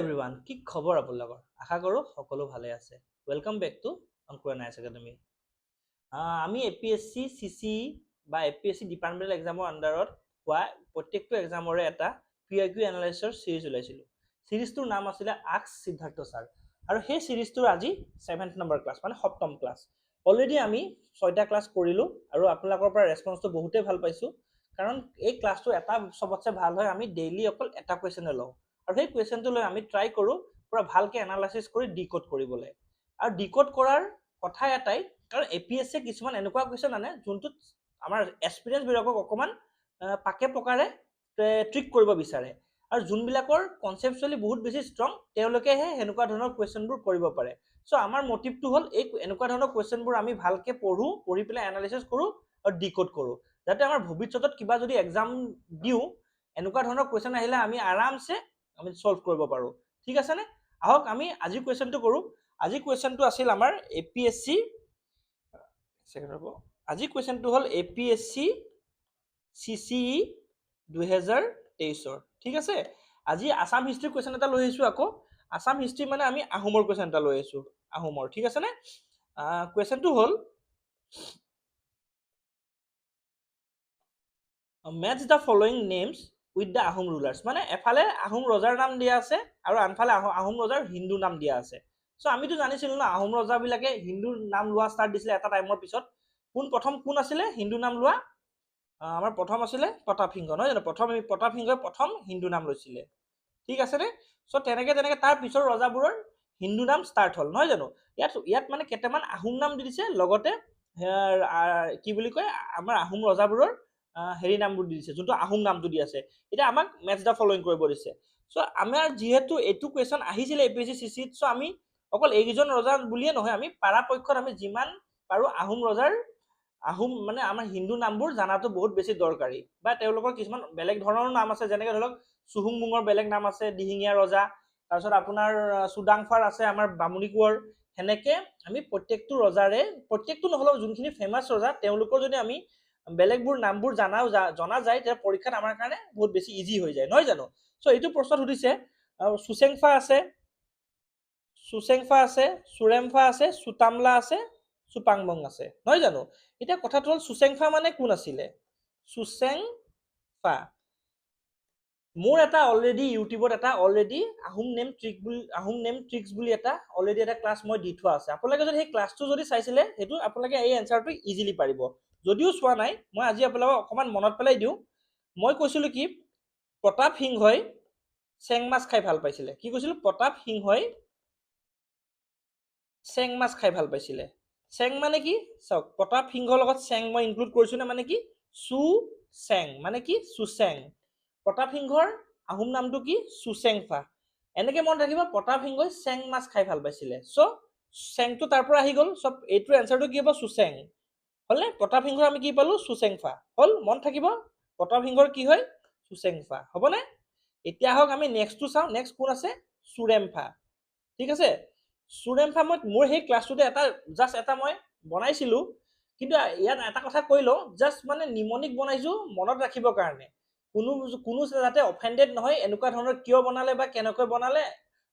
Everyone, কি খবৰ আপোনালোকৰ? আশা কৰোঁ সকলো ভালে আছে। Welcome back to Ankur Nice Academy. আমি APSC CC বা APSC ডিপাৰ্টমেণ্টেল এক্সামৰ আণ্ডাৰত হোৱা প্ৰত্যেকটো এক্সামৰে এটা PIQ এনালাইচিছৰ চিৰিজ ওলাইছিলোঁ। চিৰিজটোৰ নাম আছিলে আস্ক সিদ্ধাৰ্থ ছাৰ, আৰু সেই চিৰিজটোৰ আজি 7th নম্বৰ ক্লাছ, মানে 7ম ক্লাছ। অলৰেডি আমি 6টা ক্লাছ কৰিলোঁ আৰু আপোনালোকৰ পৰা ৰেছপন্সটো বহুতেই ভাল পাইছোঁ, কাৰণ এই ক্লাছটো এটা চবতছে ভাল হয়, আমি ডেইলি অকল এটা কুৱেশ্যনে লওঁ আৰু সেই কুৱেশ্যনটো লৈ আমি ট্ৰাই কৰোঁ পুৰা ভালকৈ এনালাইচিছ কৰি ডিকোড কৰিবলৈ। আৰু ডিকোড কৰাৰ কথা এটাই, কাৰণ APSC কিছুমান এনেকুৱা কুৱেশ্যন আনে যোনটোত আমাৰ এক্সপিৰিয়েঞ্চবিলাকক অকণমান পাকে পকাৰে ট্ৰিক কৰিব বিচাৰে, আৰু যোনবিলাকৰ কনচেপচুৱেলি বহুত বেছি ষ্ট্ৰং তেওঁলোকেহে সেনেকুৱা ধৰণৰ কুৱেশ্যনবোৰ কৰিব পাৰে। চ' আমাৰ মটিভটো হ'ল এই এনেকুৱা ধৰণৰ কুৱেশ্যনবোৰ আমি ভালকৈ পঢ়ি পেলাই এনালাইচিছ কৰোঁ আৰু ডিকোড কৰোঁ, যাতে আমাৰ ভৱিষ্যতত কিবা যদি এক্সাম দিওঁ এনেকুৱা ধৰণৰ কুৱেশ্যন আহিলে আমি আৰামছে আমি সলভ কৰিব পাৰোঁ। ঠিক আছে নে? আহক আমি আজিৰ কুৱেশ্যনটো কৰোঁ। আজিৰ কুৱেশ্যনটো আছিল আমাৰ APSC, আজিৰ কুৱেশ্যনটো হ'ল APSC CCE 2023। ঠিক আছে, আজি আছাম হিষ্ট্ৰী কুৱেশ্যন এটা লৈ আহিছোঁ। আকৌ আছাম হিষ্ট্ৰী মানে আমি আহোমৰ কুৱেশ্যন এটা লৈ আহিছোঁ, আহোমৰ। ঠিক আছে নে? কুৱেশ্যনটো হ'ল match the following names with the Ahom rulers. মানে এফালে আহোম ৰজাৰ নাম দিয়া আছে আৰু আনফালে আহোম ৰজাৰ হিন্দু নাম দিয়া আছে। চ' আমিতো জানিছিলোঁ ন, আহোম ৰজাবিলাকে হিন্দুৰ নাম লোৱা ষ্টাৰ্ট দিছিলে এটা টাইমৰ পিছত। প্ৰথম কোন আছিলে হিন্দু নাম লোৱা? আমাৰ প্ৰথম আছিলে প্ৰতাপ সিংহ, নহয় জানো? প্ৰতাপ সিংহই প্ৰথম হিন্দু নাম লৈছিলে। ঠিক আছে নে? চ' তেনেকে তাৰ পিছৰ ৰজাবোৰৰ হিন্দু নাম ষ্টাৰ্ট হ'ল, নহয় জানো? ইয়াত মানে কেইটামান আহোম নাম দি দিছে, লগতে কি বুলি কয় আমাৰ আহোম ৰজাবোৰৰ হেৰি নামবোৰ দি দিছে, যোনটো আহোম নামটো দি আছে। এতিয়া আমাক মেটচ দ্য ফলোয়িং কৰিব দিছে। চ' আমাৰ যিহেতু এইটো কুৱেশ্যন আহিছিলে APSC CCত, চ' আমি অকল এইকেইজন ৰজা বুলিয়ে নহয়, আমি পৰাপক্ষত আমি যিমান পাৰোঁ আহোম মানে আমাৰ হিন্দু নামবোৰ জানাটো বহুত বেছি দৰকাৰী। বা তেওঁলোকৰ কিছুমান বেলেগ ধৰণৰ নাম আছে, যেনেকৈ ধৰক চুহুংমুঙৰ বেলেগ নাম আছে, দিহিঙীয়া ৰজা, তাৰপিছত আপোনাৰ চুডাংফাৰ আছে, আমাৰ বামুণী কোঁৱৰ। সেনেকে আমি প্ৰত্যেকটো ৰজাৰে, প্ৰত্যেকটো নহ'লেও যোনখিনি ফেমাছ ৰজা তেওঁলোকৰ যদি আমি বেলেগবোৰ নামবোৰ জনা যায়, তেতিয়া পৰীক্ষাত আমাৰ কাৰণে বহুত বেছি ইজি হৈ যায়, নহয় জানো? চ' এইটো প্ৰশ্নত সুধিছে চুচেংফা আছে, চুৰেমফা আছে, চুতামলা আছে, চুপাংমং আছে, নহয় জানো? এতিয়া কথাটো হ'ল চুচেংফা মানে কোন আছিলে? চুচেংফা মোৰ এটা অলৰেডি ইউটিউবত এটা অলৰেডি আহোম নেম ট্ৰিক্স বুলি এটা অলৰেডি এটা ক্লাছ মই দি থোৱা আছে। আপোনালোকে যদি সেই ক্লাছটো যদি চাইছিলে, সেইটো আপোনালোকে এই এনচাৰটো ইজিলি পাৰিব। যদিও চোৱা নাই, মই আজি আপোনালোকক অকণমান মনত পেলাই দিওঁ। মই কৈছিলোঁ কি প্ৰতাপ সিংহই চেং মাছ খাই ভাল পাইছিলে। কি কৈছিলোঁ? প্ৰতাপ সিংহই চেং মাছ খাই ভাল পাইছিলে। চেং মানে কি? চাওক, প্ৰতাপ সিংহৰ লগত চেং মই ইনক্লুড কৰিছোঁ নে? মানে কি? চু চেং মানে কি? চুচেং। প্ৰতাপ সিংহৰ আহোম নামটো কি? চুচেংফা। এনেকে মনত ৰাখিব, প্ৰতাপ সিংহই চেং মাছ খাই ভাল পাইছিলে। চ' চেংটো তাৰ পৰা আহি গ'ল। চব এইটোৰ এনচাৰটো কি হ'ব? চুচেং। হ'লনে? প্ৰতাপ সিংহৰ আমি কি পালোঁ? চুচেংফা। হ'ল? মনত থাকিব, প্ৰতাপ সিংহৰ কি হয়? চুচেংফা। হ'বনে? এতিয়া আহক আমি নেক্সটটো চাওঁ। নেক্সট কোন আছে? চুৰেমফা। ঠিক আছে, চুৰেমফা মোৰ সেই ক্লাছটোতে জাষ্ট এটা মই বনাইছিলোঁ, কিন্তু ইয়াত এটা কথা কৈ লওঁ, জাষ্ট মানে নিমনিক বনাইছোঁ মনত ৰাখিবৰ কাৰণে। কোনো যাতে অফেণ্ডেড নহয়, এনেকুৱা ধৰণৰ কিয় বনালে বা কেনেকৈ বনালে,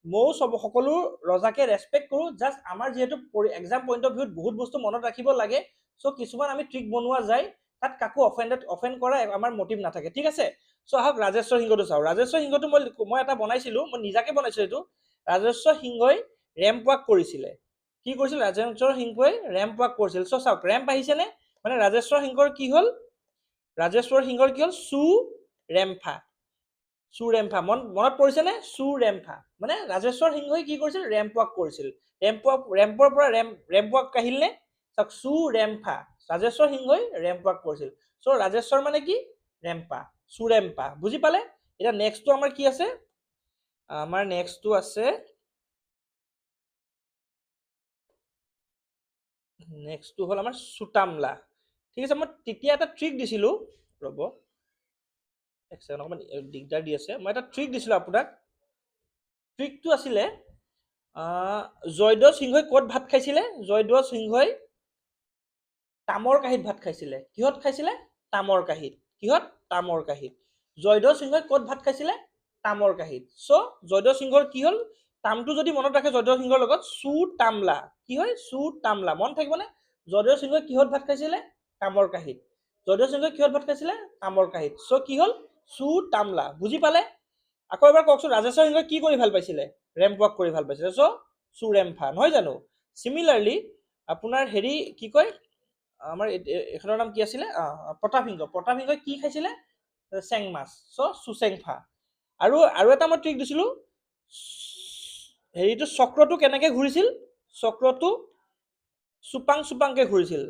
ময়ো সকলো ৰজাকে ৰেচপেক্ট কৰোঁ। জাষ্ট আমাৰ যিহেতু এক্সাম পইণ্ট অফ ভিউত বহুত বস্তু মনত ৰাখিব লাগে, চ' কিছুমান আমি ট্ৰিক বনোৱা যায়, তাত কাকো অফেণ্ড কৰা আমাৰ মটিভ নাথাকে। ঠিক আছে, চ' আহক ৰাজেশ্বৰ সিংহটো চাওঁ। ৰাজেশ্বৰ সিংহটো মই এটা বনাইছিলোঁ, মই নিজাকে বনাইছিলোঁ এইটো। ৰাজেশ্বৰ সিংহই ৰেম্প ৱাক কৰিছিলে। কি কৰিছিল? ৰাজেশ্বৰ সিংহই ৰেম্প ৱাক কৰিছিল। চ' চাওক, ৰেম্প আহিছেনে? মানে ৰাজেশ্বৰ সিংহৰ কি হ'ল? ৰাজেশ্বৰ সিংহৰ কি হ'ল? চুৰেমফা। চুৰেমফা মনত পৰিছেনে? চুৰেমফা মানে ৰাজেশ্বৰ সিংহই কি কৰিছিল? ৰেম্প ৱাক কৰিছিল। ৰেম্পৰ পৰা ৰেম্প ৱাক আহিল নে? চাওক, চুৰেমফা, ৰাজেশ্বৰ সিংহই ৰেম্প ৱাক কৰিছিল। চ' ৰাজেশ্বৰ মানে কি? ৰেম্পা, চুৰেমফা। বুজি পালে? এতিয়া নেক্সটটো আমাৰ কি আছে? আমাৰ নেক্সটটো আছে, নেক্সটটো হ'ল আমাৰ চুতামলা। ঠিক আছে, মই তেতিয়া এটা ট্ৰিক দিছিলোঁ, ৰ'ব এক ছেকেণ্ড, অকণমান দিগদাৰ দি আছে। মই এটা ট্ৰিক দিছিলোঁ আপোনাক। ট্ৰিকটো আছিলে জয়ধ্বজ সিংহই ক'ত ভাত খাইছিলে? জয়ধ্বজ সিংহই তামৰ কাঁহীত ভাত খাইছিলে। কিহত খাইছিলে? তামৰ কাঁহীত। কিহত? তামৰ কাঁহীত। জয়ধ্বজ সিংহই ক'ত ভাত খাইছিলে? তামৰ কাঁহিত চ' জয়ধ্বজ সিংহৰ কি হ'ল তামটো যদি মনত ৰাখে জয়ধ্বজ সিংহৰ লগত চু তামলা কি হয় চু তামলা মন থাকিবনে জয়ধ্বজ সিংহই কিহত ভাত খাইছিলে তামৰ কাঁহিত জয়ধ্বজ সিংহই কিহত ভাত খাইছিলে তামৰ কাঁহিত চ' কি হ'ল চু তামলা বুজি পালে আকৌ এবাৰ কওকচোন ৰাজেশ্বৰ সিংহই কি কৰি ভাল পাইছিলে ৰেম্প ৱাক কৰি ভাল পাইছিলে চ' চুৰেম্ফা নহয় জানো চিমিলাৰলি আপোনাৰ হেৰি কি কয় আমাৰ এখনৰ নাম কি আছিলে প্ৰতাপ সিংহই কি খাইছিলে চেং মাছ চ' চুচেংফা আৰু এটা মই ট্ৰিক দিছিলো হেৰিটো চক্ৰটো কেনেকে ঘূৰিছিল চক্ৰটো চুপাংকে ঘূৰিছিল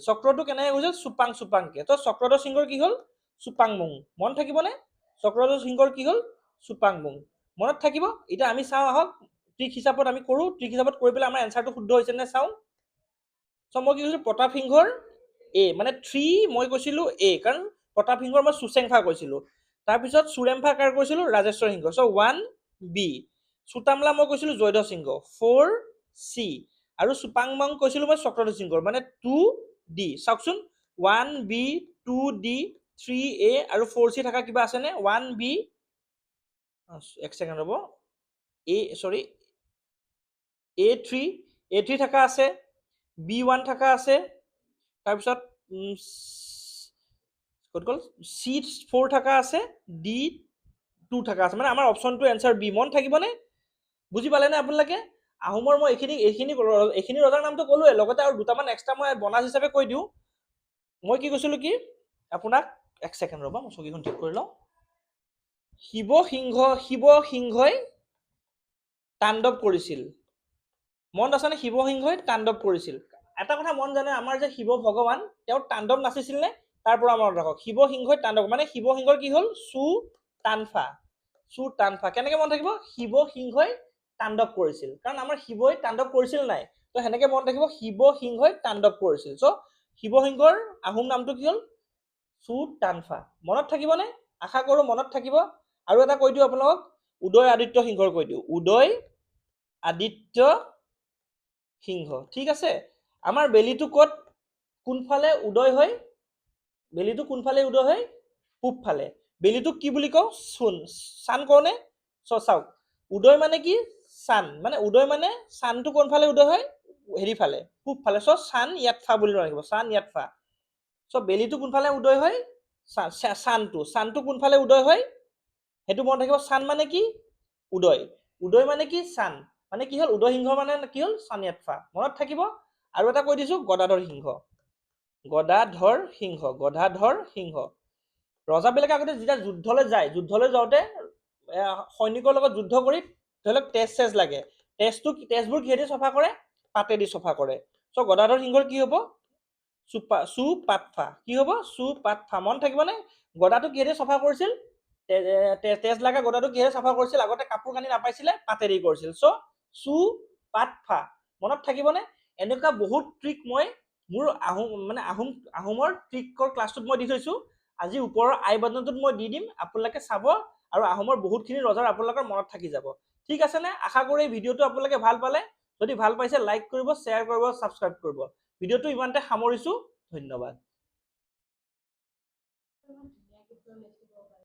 চক্ৰটো কেনেকে ঘূৰিছিল চুপাংকে তো চক্ৰধ্বজ সিংহৰ কি হ'ল চুপাংমুং মন থাকিবনে চক্ৰধ্বজ সিংহৰ কি হ'ল চুপাংমুং মনত থাকিব এতিয়া আমি চাওঁ আহক ট্ৰিক হিচাপত আমি কৰো ট্ৰিক হিচাপত কৰি পেলাই আমাৰ এনচাৰটো শুদ্ধ হৈছে নে চাওঁ চ' মই কি কৈছিলো প্ৰতাপ সিংহৰ এ মানে 3 মই কৈছিলো এ কাৰণ প্ৰতাপ সিংহৰ মই চুচেংফা কৈছিলো তাৰপিছত চুৰেম্ফা কাৰ কৈছিলো ৰাজেশ্বৰ সিংহ চ' 1 বি চুতামলা মই কৈছিলো জয়ধ্বজ সিংহ 4 চি আৰু চুপাংমং কৈছিলো মই চক্ৰধ্বজ সিংহৰ মানে 2 ডি চাওকচোন 1 বি 2 ডি 3 এ আৰু 4 চি থকা কিবা আছে নে 1 বি এক ছেকেণ্ড ৰ'ব A3 থকা আছে B1 থকা আছে তাৰপিছত ক'ত গ'ল C4 থকা আছে D2 থকা আছে মানে আমাৰ অপশ্যনটো এনচাৰ বি মন থাকিবনে বুজি পালেনে আপোনালোকে আহোমৰ মই এইখিনি ৰজাৰ নামটো ক'লোৱে লগতে আৰু দুটামান এক্সট্ৰা মই বনাছ হিচাপে কৈ দিওঁ মই কি কৈছিলো কি আপোনাক এক ছেকেণ্ড ৰ'ব মই চকীখন ঠিক কৰি লওঁ শিৱসিংহই তাণ্ডৱ কৰিছিল মন আছেনে শিৱসিংহই তাণ্ডৱ কৰিছিল এটা কথা মন জানে আমাৰ যে শিৱ ভগৱান তেওঁৰ তাণ্ডৱ নাচিছিল নে তাৰ পৰা মনত ৰাখক শিৱসিংহই তাণ্ডৱ মানে শিৱসিংহৰ কি হ'ল চু তানফা কেনেকে মন থাকিব শিৱসিংহই তাণ্ডৱ কৰিছিল কাৰণ আমাৰ শিৱই তাণ্ডৱ কৰিছিল নাই তো সেনেকে মন থাকিব শিৱসিংহই তাণ্ডৱ কৰিছিল চ' শিৱসিংহৰ আহোম নামটো কি হ'ল চু তানফা মনত থাকিবনে আশা কৰো মনত থাকিব আৰু এটা কৈ দিওঁ আপোনালোকক উদয় আদিত্য সিংহৰ কৈ দিওঁ উদয় আদিত্য সিংহ ঠিক আছে আমাৰ বেলিটো ক'ত কোনফালে উদয় হয় পূব ফালে বেলিটোক কি বুলি কওঁ চান কওঁনে চাওক উদয় মানে কি চান মানে উদয় মানে চানটো কোনফালে উদয় হয় হেৰি ফালে পূব ফালে চ' চান ইয়াতফা বুলি ৰাখিব চান ইয়াতফা চ' বেলিটো কোনফালে উদয় হয় চানটো কোনফালে উদয় হয় সেইটো মনত থাকিব চান মানে কি উদয় মানে কি চান মানে কি হ'ল উদয় সিংহ মানে কি হ'ল চানিয়াতফা মনত থাকিব আৰু এটা কৈ দিছো গদাধৰ সিংহ ৰজাবিলাকে আগতে যেতিয়া যুদ্ধলৈ যাওঁতে সৈনিকৰ লগত যুদ্ধ কৰি ধৰি লওক তেজ লাগে তেজবোৰ কিহেদি চফা কৰে পাতেদি চফা কৰে চ' গদাধৰ সিংহৰ কি হ'ব চুপাতফা মন থাকিবনে গদাটো কিহেদি চফা কৰিছিল তেজ লগা গদাটো কিহেৰে চাফা কৰিছিল আগতে কাপোৰ কানি নাপাইছিলে পাতেদি কৰিছিল চ' চুপাতফা মনত থাকিবনে এনেকুৱা বহুত ট্ৰিক মই মোৰ আহোমৰ ট্ৰিকৰ ক্লাছটোত মই দি থৈছো আজি ওপৰৰ আই বাটনটোত মই দি দিম আপোনালোকে চাব আৰু আহোমৰ বহুতখিনি ৰজাৰ আপোনালোকৰ মনত থাকি যাব ঠিক আছে নে আশা কৰো এই ভিডিঅ'টো আপোনালোকে ভাল পালে যদি ভাল পাইছে লাইক কৰিব শ্বেয়াৰ কৰিব ছাবস্ক্ৰাইব কৰিব ভিডিঅ'টো ইমানতে সামৰিছো ধন্যবাদ